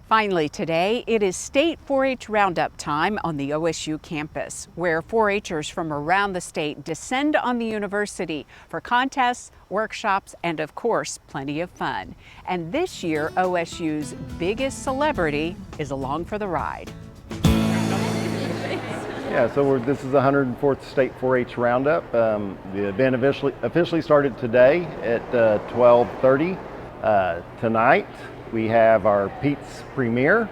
Finally today, it is state 4-H Roundup time on the OSU campus, where 4-Hers from around the state descend on the university for contests, workshops, and of course, plenty of fun. And this year, OSU's biggest celebrity is along for the ride. Yeah, so this is the 104th State 4-H Roundup. The event officially started today at 12:30. Tonight we have our Pete's Premiere.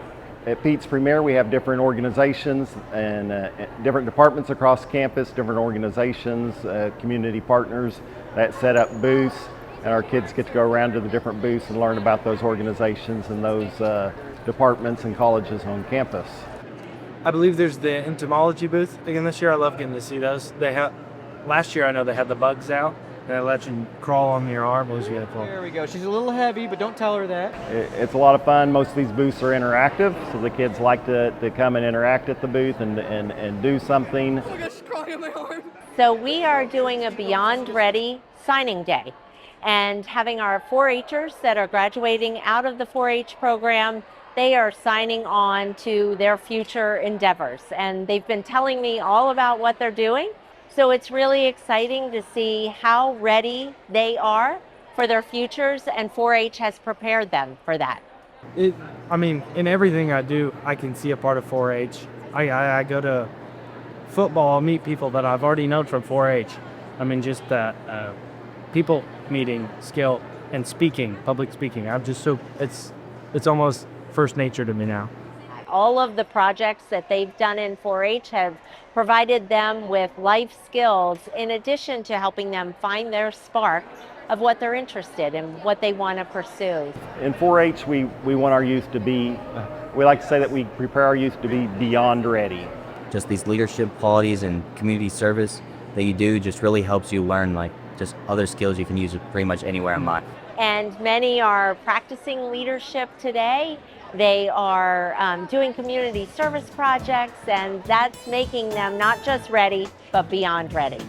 At Pete's Premiere we have different organizations and different departments across campus, different organizations, community partners that set up booths, and our kids get to go around to the different booths and learn about those organizations and those departments and colleges on campus. I believe there's the entomology booth again this year. I love getting to see those. Last year I know they had the bugs out. They let you crawl on your arm. It was beautiful. There we go. She's a little heavy, but don't tell her that. It's a lot of fun. Most of these booths are interactive, so the kids like to come and interact at the booth and do something. Oh my gosh, she's crawling on my arm. So we are doing a Beyond Ready signing day and having our 4-Hers that are graduating out of the 4-H program. They are signing on to their future endeavors, and they've been telling me all about what they're doing. So it's really exciting to see how ready they are for their futures, and 4-H has prepared them for that. I mean, in everything I do, I can see a part of 4-H. I go to football, meet people that I've already known from 4-H. I mean, just that people meeting skill and speaking, public speaking. I'm just so, it's almost first nature to me now. All of the projects that they've done in 4-H have provided them with life skills in addition to helping them find their spark of what they're interested in, what they want to pursue. In 4-H, we want our youth to be, we like to say that we prepare our youth to be beyond ready. Just these leadership qualities and community service that you do just really helps you learn like just other skills you can use pretty much anywhere in life. And many are practicing leadership today. They are doing community service projects, and that's making them not just ready, but beyond ready.